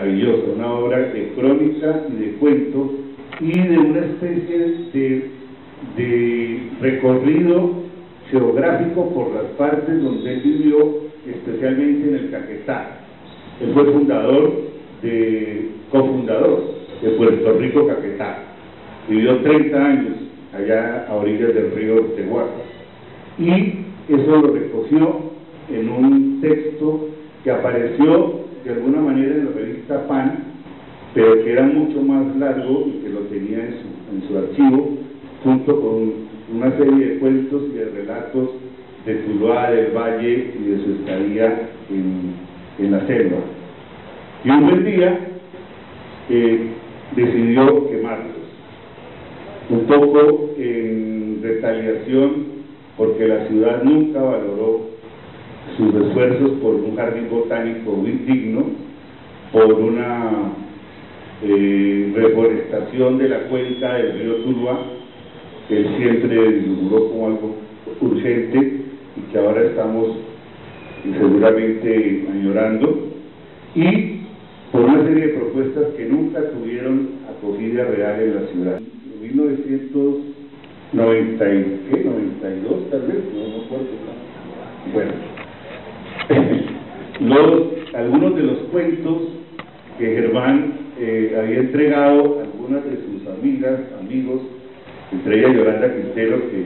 maravillosa, una obra de crónica y de cuento y de una especie de recorrido geográfico por las partes donde él vivió, especialmente en el Caquetá. Él fue cofundador de Puerto Rico Caquetá. Vivió 30 años allá a orillas del río Tehuacas. Y eso lo recogió en un texto que apareció de alguna manera en la revista Pan, pero que era mucho más largo y que lo tenía en su archivo, junto con una serie de cuentos y de relatos de Tuluá, del Valle y de su estadía en la selva. Y un buen día decidió quemarlos, un poco en retaliación porque la ciudad nunca valoró sus esfuerzos por un jardín botánico muy digno, por una reforestación de la cuenca del río Tuluá, que él siempre vislumbró como algo urgente y que ahora estamos seguramente añorando, y por una serie de propuestas que nunca tuvieron acogida real en la ciudad. En 1992 tal vez, no me acuerdo. Bueno, algunos de los cuentos que Germán había entregado a algunas de sus amigas, amigos, entre ellas Yolanda Quintero, que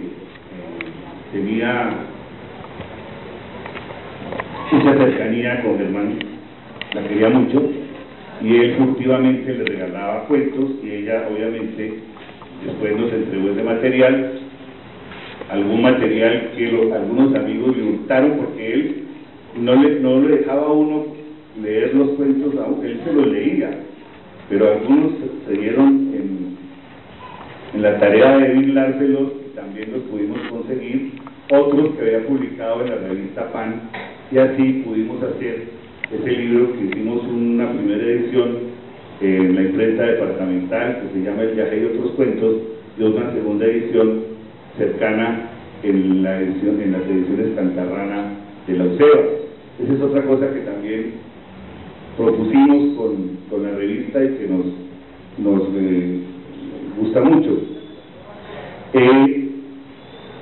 tenía mucha cercanía con Germán, la quería mucho, y él furtivamente le regalaba cuentos, y ella obviamente después nos entregó ese material, algún material que algunos amigos le hurtaron, porque él no le dejaba a uno leer los cuentos, él se los leía, pero algunos se dieron en la tarea de biblárselos y también los pudimos conseguir, otros que había publicado en la revista Pan, y así pudimos hacer ese libro que hicimos una primera edición en la imprenta departamental que se llama El viaje y otros cuentos, y una segunda edición cercana en las ediciones Cantarrana de la UCEBA. Esa es otra cosa que también propusimos con la revista y que nos gusta mucho.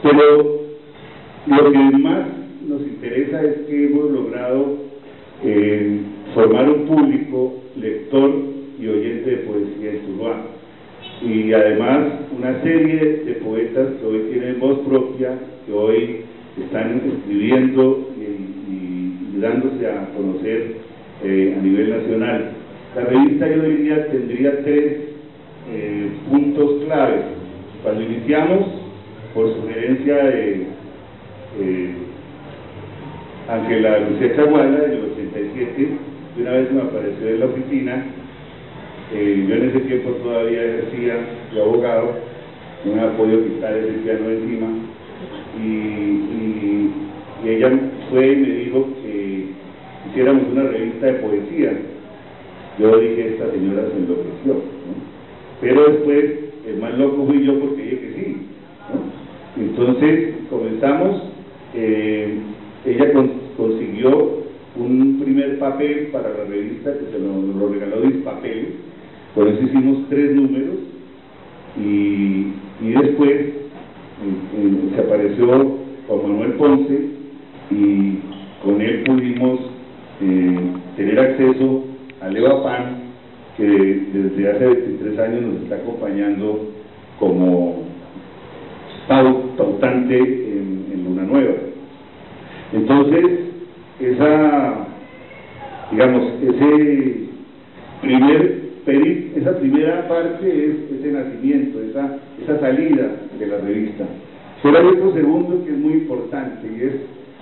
Pero lo que más nos interesa es que hemos logrado formar un público lector y oyente de poesía en Tuluá, y además una serie de poetas que hoy tienen voz propia, que hoy están escribiendo y dándose a conocer a nivel nacional. La revista, yo diría, tendría tres puntos claves. Cuando iniciamos, por sugerencia de Ángela Lucía Chaguala, en el 87, y una vez me apareció en la oficina, yo en ese tiempo todavía ejercía de abogado, no me había podido quitar ese piano encima, y ella fue y me dijo que hiciéramos una revista de poesía. Yo dije, esta señora se enloqueció, ¿no? Pero después, el más loco fui yo porque dije que sí, ¿no? Entonces comenzamos, ella consiguió un primer papel para la revista que se lo regaló Dispapel, por eso hicimos 3 números, y después se apareció Juan Manuel Ponce, y con él pudimos tener acceso a Leva Pan, que desde hace 23 años nos está acompañando como pautante en Luna Nueva. Entonces, esa primera parte es ese nacimiento, esa salida de la revista. Pero hay otro segundo que es muy importante, y es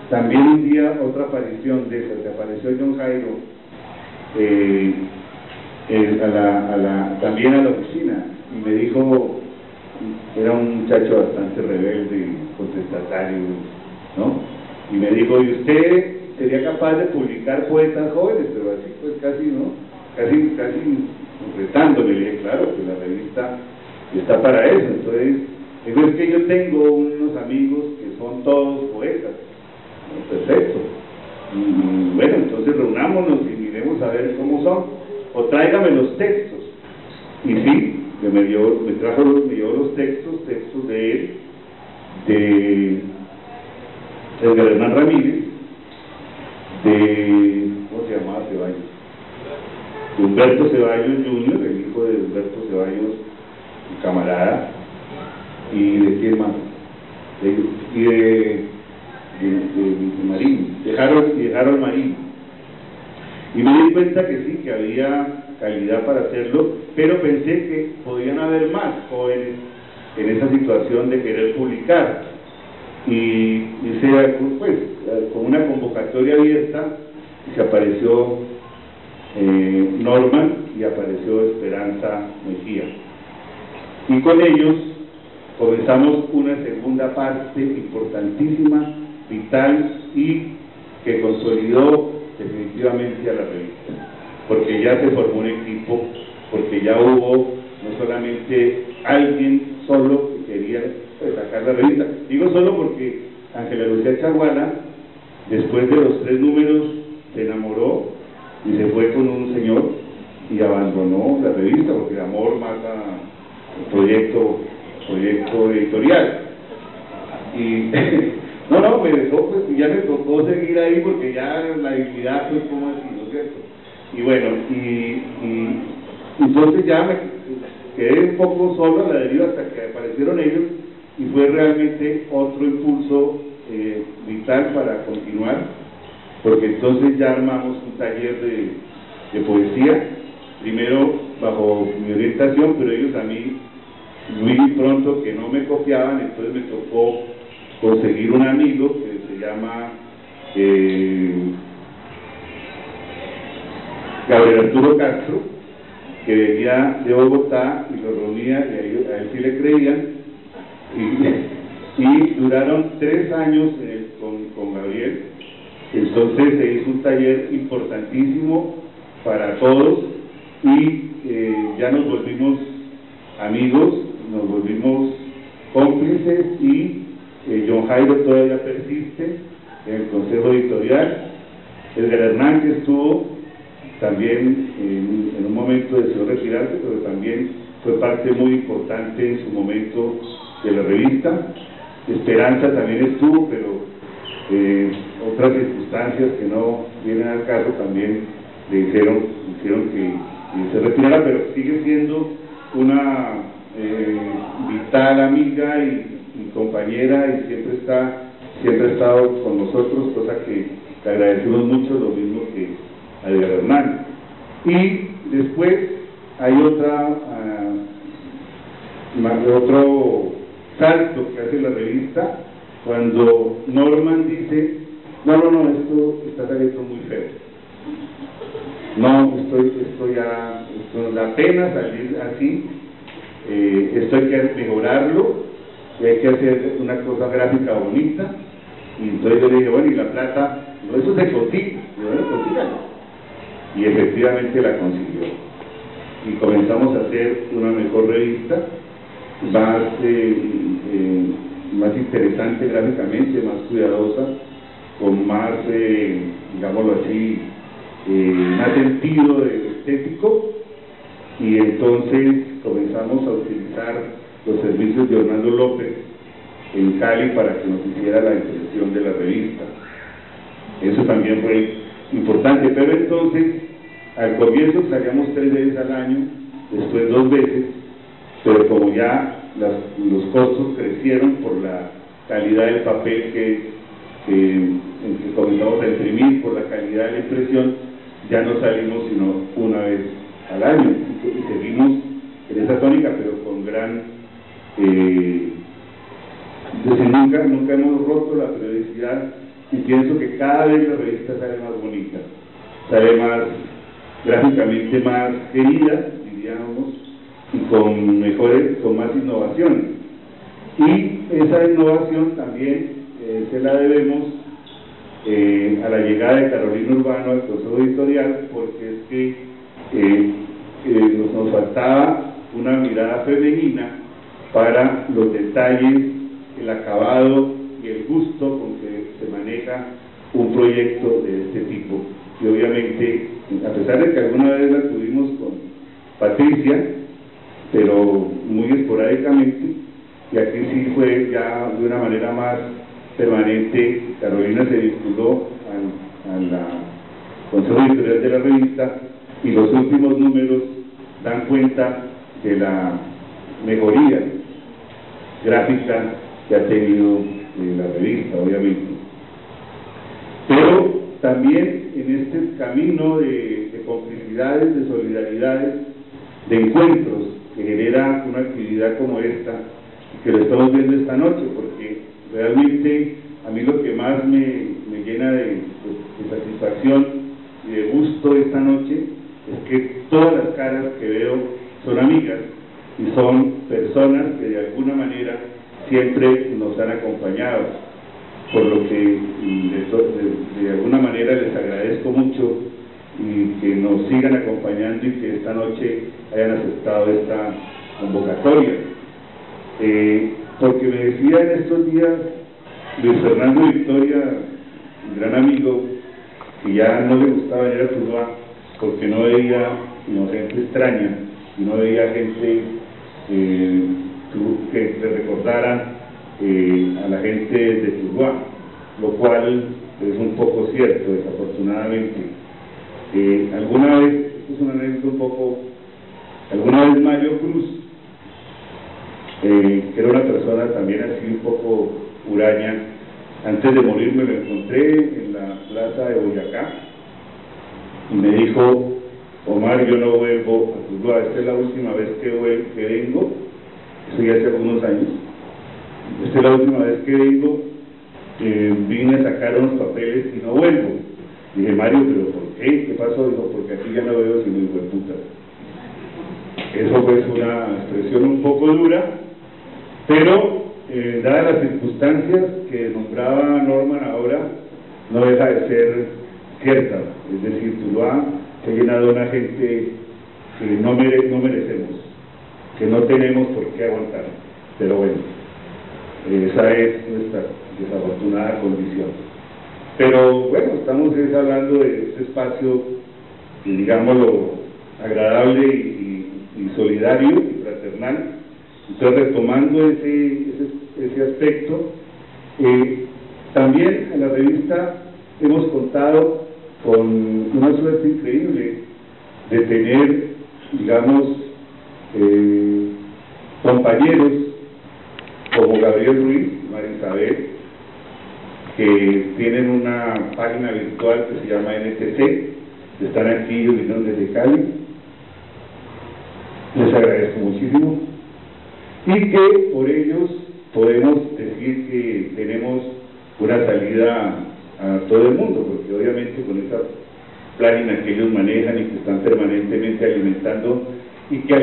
también un día otra aparición de esa, que apareció John Jairo también a la oficina, y me dijo, era un muchacho bastante rebelde, contestatario, ¿no? Y me dijo, ¿y usted sería capaz de publicar poetas jóvenes? Pero así pues casi, ¿no? Casi retándome. Le dije, claro, que la revista está para eso. Entonces, digo, es que yo tengo unos amigos que son todos poetas. Perfecto. Y bueno, entonces reunámonos y miremos a ver cómo son. o tráigame los textos. Y sí, me llevó los textos de él, de Edgar Hernán Ramírez, de, ¿cómo se llamaba Ceballos? De Humberto Ceballos Jr., el hijo de Humberto Ceballos, mi camarada, y de quién más, y de Marín, de Harold Marín. Y me di cuenta que sí, que había calidad para hacerlo, pero pensé que podían haber más jóvenes en esa situación de querer publicar. Y hice, pues, con una convocatoria abierta, se apareció Norman y apareció Esperanza Mejía. Y con ellos comenzamos una segunda parte importantísima, vital, y que consolidó definitivamente a la revista, porque ya se formó un equipo, porque ya hubo no solamente alguien solo que quería sacar la revista. Digo solo porque Ángela Lucía Chaguala, después de los 3 números, se enamoró y se fue con un señor y abandonó la revista porque el amor mata el proyecto editorial. Y no, me dejó, pues, ya me tocó seguir ahí porque ya la dignidad, pues, como así, ¿no es cierto? Y bueno, y entonces ya me quedé un poco solo a la deriva hasta que aparecieron ellos, y fue realmente otro impulso vital para continuar, porque entonces ya armamos un taller de poesía, primero bajo mi orientación, pero ellos a mí muy pronto que no me copiaban, entonces me tocó conseguir un amigo que se llama Gabriel Arturo Castro, que venía de Bogotá y lo reunía, y a él sí le creían, y duraron 3 años con Gabriel. Entonces se hizo un taller importantísimo para todos, y ya nos volvimos amigos, nos volvimos cómplices, y John Jairo todavía persiste en el consejo editorial. Edgar Hernán, que estuvo también en un momento decidió retirarse, pero también fue parte muy importante en su momento de la revista. Esperanza también estuvo, pero otras circunstancias que no vienen al caso también le hicieron que se retirara, pero sigue siendo una vital amiga y compañera, y siempre ha estado con nosotros, cosa que le agradecemos mucho, lo mismo que a Edgar Hernán. Y después hay otro salto que hace la revista, cuando Norman dice, no, esto está saliendo muy feo, no, esto da pena salir así, esto hay que mejorarlo, y hay que hacer una cosa gráfica bonita. Y entonces yo le dije, bueno, y la plata, no, eso se consigue, y efectivamente la consiguió, y comenzamos a hacer una mejor revista, más interesante gráficamente, más cuidadosa, con más, digámoslo así, más sentido estético. Y entonces comenzamos a utilizar los servicios de Orlando López en Cali para que nos hiciera la impresión de la revista. Eso también fue importante, pero entonces al comienzo salíamos 3 veces al año, después 2 veces, pero como ya los costos crecieron por la calidad del papel que comenzamos a imprimir, por la calidad de la impresión, ya no salimos sino una vez al año, y seguimos en esa tónica, pero con gran nunca hemos roto la periodicidad, y pienso que cada vez la revista sale más bonita, sale más gráficamente más querida, diríamos, y con más innovación. Y esa innovación también se la debemos a la llegada de Carolina Urbano al consejo editorial, porque es que nos faltaba una mirada femenina para los detalles, el acabado y el gusto con que se maneja un proyecto de este tipo. Y obviamente, a pesar de que alguna vez la tuvimos con Patricia, pero muy esporádicamente, y aquí sí fue ya de una manera más permanente. Carolina se vinculó al Consejo Editorial de la revista, y los últimos números dan cuenta de la mejoría gráfica que ha tenido la revista, obviamente. Pero también en este camino de complicidades, de solidaridades, de encuentros que genera una actividad como esta, que lo estamos viendo esta noche, porque realmente a mí lo que más me llena de satisfacción y de gusto esta noche es que todas las caras que veo son amigas y son personas que de alguna manera siempre nos han acompañado, por lo que de alguna manera les agradezco mucho, y que nos sigan acompañando y que esta noche hayan aceptado esta convocatoria. Porque me decía en estos días Luis Fernando Victoria, un gran amigo, que ya no le gustaba ir a Tuluá porque no veía sino gente extraña, y no veía gente que le recordara a la gente de Tuluá, lo cual es un poco cierto, desafortunadamente. Alguna vez, esto es una anécdota un poco, alguna vez Mario Cruz, que era una persona también así un poco huraña, antes de morir me lo encontré en la plaza de Boyacá y me dijo: Omar, yo no vuelvo a Tuluá, esta es la última vez que vengo, eso ya hace algunos años, esta es la última vez que vengo, vine a sacar unos papeles y no vuelvo. Dije: Mario, ¿pero por qué? ¿Qué pasó? Dijo: porque aquí ya no veo sino hijueputa. Eso fue una expresión un poco dura, pero dadas las circunstancias que nombraba Norman ahora, no deja de ser cierta. Es decir, Tuluá se ha llenado de una gente que no merecemos, que no tenemos por qué aguantar. Pero bueno, esa es nuestra desafortunada condición. Pero bueno, estamos hablando de este espacio, digámoslo, agradable y solidario y fraternal. Entonces, retomando ese aspecto, también en la revista hemos contado con una suerte increíble de tener, digamos, compañeros como Gabriel Ruiz, María Isabel, que tienen una página virtual que se llama NTC, están aquí, vinieron desde Cali, les agradezco muchísimo, y que por ellos podemos decir que tenemos una salida a todo el mundo, porque obviamente con esa página que ellos manejan y que están permanentemente alimentando, y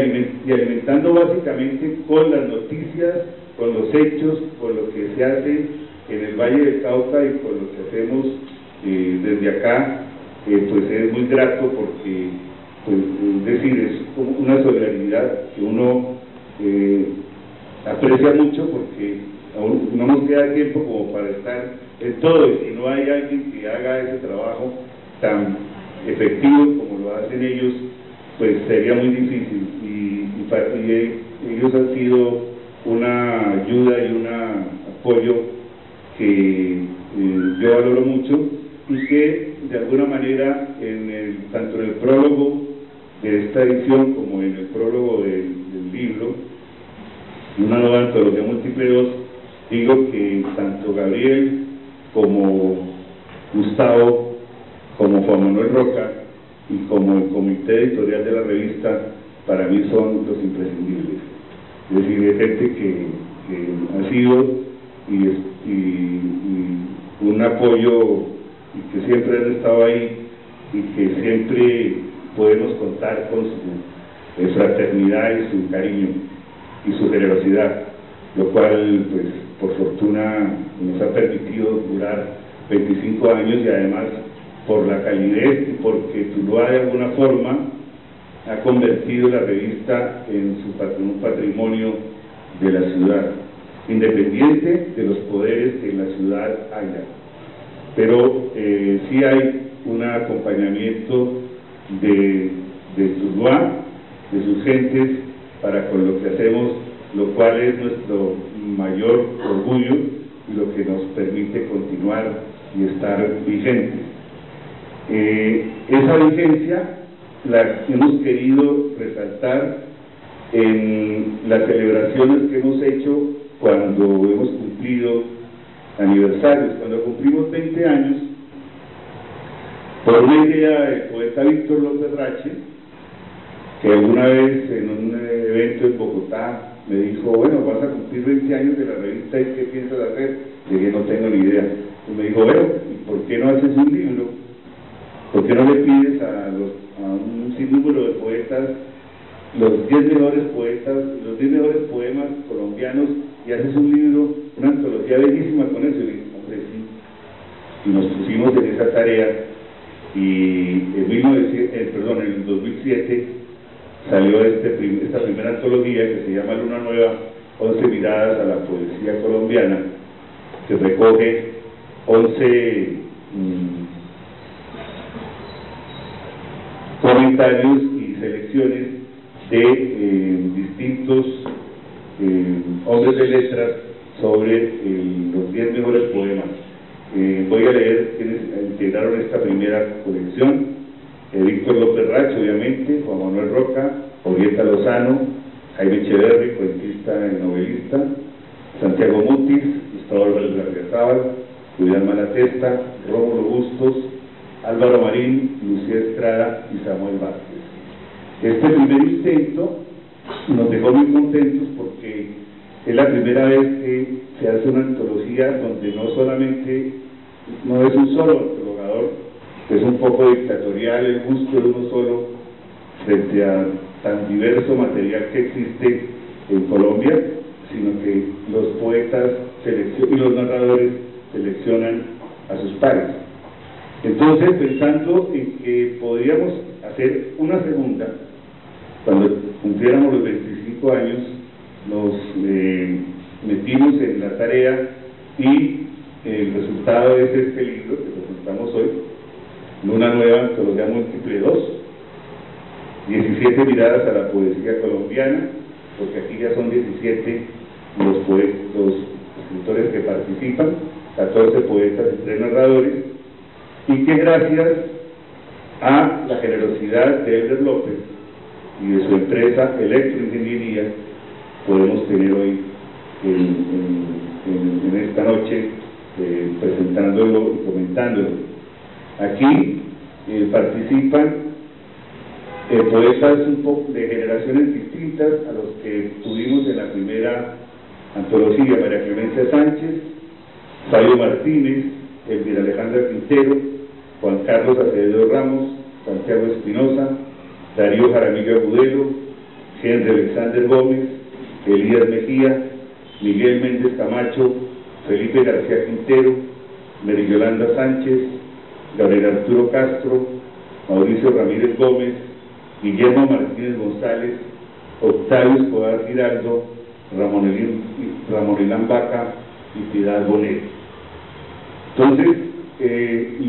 alimentando básicamente con las noticias, con los hechos, con lo que se hace en el Valle del Cauca y con lo que hacemos desde acá, pues es muy grato, porque pues, es decir, es como una solidaridad que uno aprecia mucho, porque aún no nos queda tiempo como para estar en todo, y si no hay alguien que haga ese trabajo tan efectivo como lo hacen ellos, pues sería muy difícil, y ellos han sido una ayuda y un apoyo que yo valoro mucho, y que de alguna manera tanto en el prólogo de esta edición como en el prólogo del libro, Una nueva antología múltiple 2, digo que tanto Gabriel como Gustavo, como Juan Manuel Roca y como el comité editorial de la revista, para mí son los imprescindibles. Es decir, de gente que ha sido y un apoyo, y que siempre han estado ahí, y que siempre podemos contar con su fraternidad y su cariño y su generosidad, lo cual, pues, por fortuna nos ha permitido durar 25 años, y además por la calidez y porque Tuluá de alguna forma ha convertido la revista en un patrimonio de la ciudad, independiente de los poderes que en la ciudad haya. Pero sí hay un acompañamiento de Tuluá, de sus gentes, para con lo que hacemos, lo cual es nuestro mayor orgullo y lo que nos permite continuar y estar vigentes. Esa vigencia la hemos querido resaltar en las celebraciones que hemos hecho cuando hemos cumplido aniversarios. Cuando cumplimos 20 años, por una idea del poeta Víctor López Rache, que alguna vez en un evento en Bogotá me dijo: bueno, vas a cumplir 20 años de la revista, ¿y qué piensas hacer? Le dije: no tengo ni idea. Y me dijo: bueno, ¿y por qué no haces un libro? ¿Por qué no le pides a un sinnúmero de poetas los 10 mejores poetas, los 10 mejores poemas colombianos, y haces un libro, una antología bellísima con eso? Y le dije: hombre, sí. Y nos pusimos en esa tarea, y en el 2007 salió esta primera antología que se llama Luna Nueva, 11 miradas a la poesía colombiana, que recoge 11 comentarios y selecciones de distintos hombres de letras sobre los 10 mejores poemas. Voy a leer quienes integraron esta primera colección: Víctor López Rache, obviamente; Juan Manuel Roca; Orieta Lozano; Jaime Echeverri, cuentista y novelista; Santiago Mutis; Gustavo Álvarez Gardiazabal; Julián Malatesta; Rómulo Bustos; Álvaro Marín; Lucía Estrada y Samuel Vázquez. Este primer intento nos dejó muy contentos porque es la primera vez que se hace una antología donde no es un solo antologador, que es un poco dictatorial el gusto de uno solo frente a tan diverso material que existe en Colombia, sino que los poetas y los narradores seleccionan a sus pares. Entonces, pensando en que podríamos hacer una segunda, cuando cumpliéramos los 25 años, nos metimos en la tarea, y el resultado es este libro que presentamos hoy: Luna Nueva, antología múltiple 2, 17 miradas a la poesía colombiana, porque aquí ya son 17 los escritores que participan, 14 poetas y 3 narradores, y que gracias a la generosidad de Elder López y de su empresa Electroingeniería podemos tener hoy en esta noche presentándolo y comentándolo. Aquí participan poetas un poco de generaciones distintas a los que tuvimos en la primera antología: María Clemencia Sánchez, Fabio Martínez, Elvira Alejandra Quintero, Juan Carlos Acevedo Ramos, Santiago Espinosa, Darío Jaramillo Agudelo, Henry Alexander Gómez, Elías Mejía, Miguel Méndez Camacho, Felipe García Quintero, Mary Yolanda Sánchez, Gabriel Arturo Castro, Mauricio Ramírez Gómez, Guillermo Martínez González, Octavio Escobar Giraldo, Ramón Elán Vaca y Piedad Bonet. Entonces,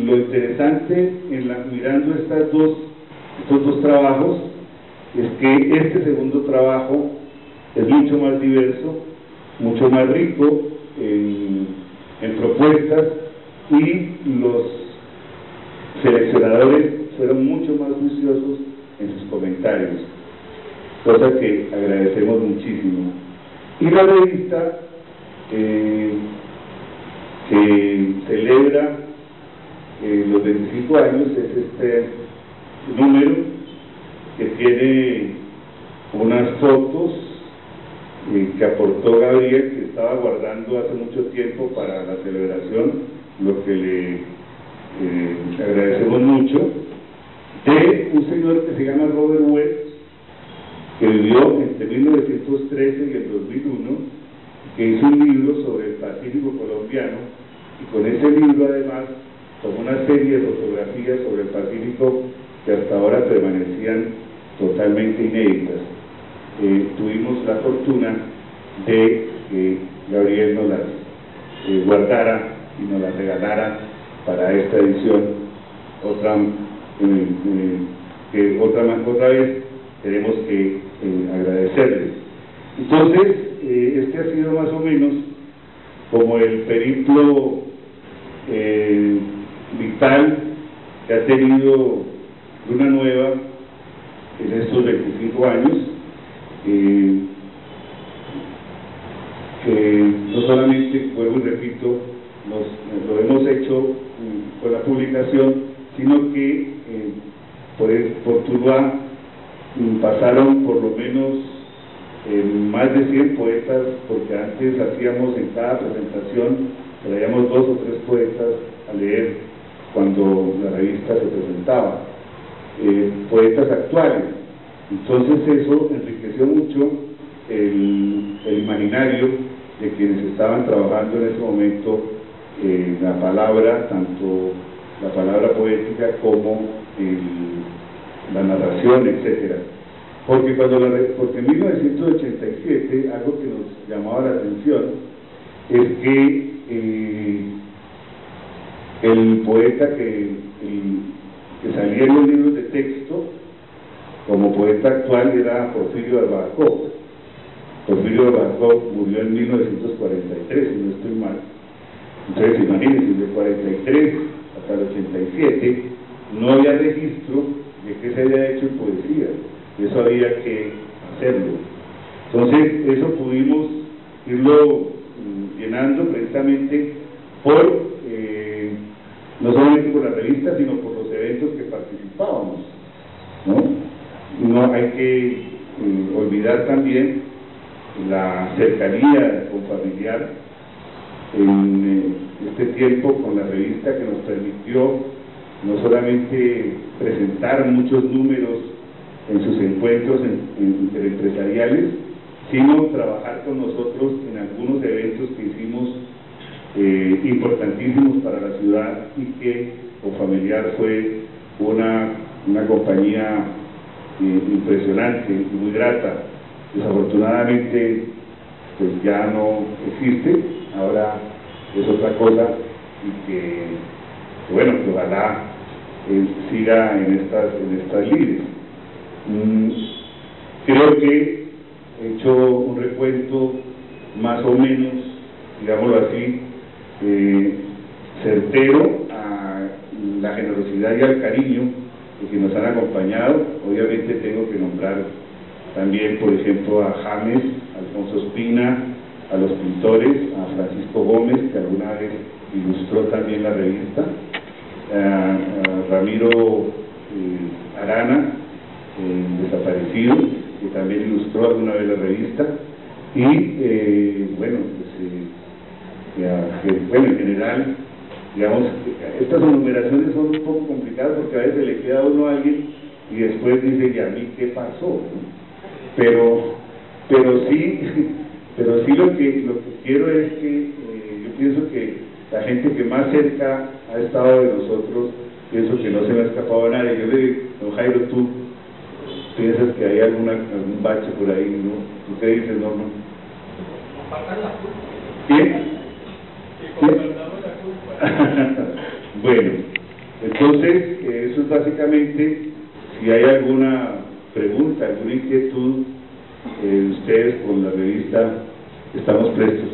lo interesante mirando estos dos trabajos es que este segundo trabajo es mucho más diverso, mucho más rico en propuestas, y los seleccionadores fueron mucho más juiciosos en sus comentarios, cosa que agradecemos muchísimo. Y la revista que celebra los 25 años es este número, que tiene unas fotos que aportó Gabriel, que estaba guardando hace mucho tiempo para la celebración, lo que le agradecemos mucho, de un señor que se llama Robert West, que vivió entre 1913 y el 2001, que hizo un libro sobre el Pacífico colombiano, y con ese libro además tomó una serie de fotografías sobre el Pacífico que hasta ahora permanecían totalmente inéditas. Tuvimos la fortuna de que Gabriel nos las guardara y nos las regalara para esta edición, otra que otra vez tenemos que agradecerles. Entonces, este ha sido más o menos como el periplo vital que ha tenido Luna Nueva en estos 25 años, que no solamente, vuelvo y repito, lo hemos hecho con la publicación, sino que por Tuluá pasaron por lo menos más de 100 poetas, porque antes hacíamos en cada presentación, traíamos 2 o 3 poetas a leer cuando la revista se presentaba, poetas actuales. Entonces eso enriqueció mucho el imaginario de quienes estaban trabajando en ese momento la palabra, tanto la palabra poética como la narración, etcétera. Porque en 1987 algo que nos llamaba la atención es que el poeta que salía en los libros de texto como poeta actual era Porfirio Arbacó. Porfirio Arbacó murió en 1943, si no estoy mal. Entonces, imagínense, de 43 hasta el 87 no había registro de que se haya hecho en poesía. Eso había que hacerlo. Entonces, eso pudimos irlo llenando precisamente por, no solamente por la revista, sino por los eventos que participábamos, ¿no? No hay que olvidar también la cercanía confamiliar en este tiempo con la revista, que nos permitió no solamente presentar muchos números en sus encuentros interempresariales, sino trabajar con nosotros en algunos eventos que hicimos importantísimos para la ciudad, y que Confamiliar fue una compañía impresionante y muy grata. Desafortunadamente pues ya no existe, ahora es otra cosa, y que bueno, que ojalá siga en estas líneas. Creo que he hecho un recuento más o menos, digámoslo así, certero a la generosidad y al cariño de que nos han acompañado. Obviamente tengo que nombrar también, por ejemplo, a James, Alfonso Espina, a los pintores, a Francisco Gómez, que alguna vez ilustró también la revista, a Ramiro Arana, desaparecido, que también ilustró alguna vez la revista, y bueno, pues, en general, digamos, estas enumeraciones son un poco complicadas porque a veces le queda a uno a alguien y después dice, ¿y a mí qué pasó? Pero sí lo que quiero es que yo pienso que la gente que más cerca ha estado de nosotros, pienso que no se me ha escapado a nadie. Yo le digo, don Jairo, ¿tú piensas que hay algún bache por ahí, no? ¿Tú qué dices, Norma? ¿Quién? Bueno, entonces eso es básicamente. Si hay alguna pregunta, alguna inquietud, ustedes con la revista estamos prestos.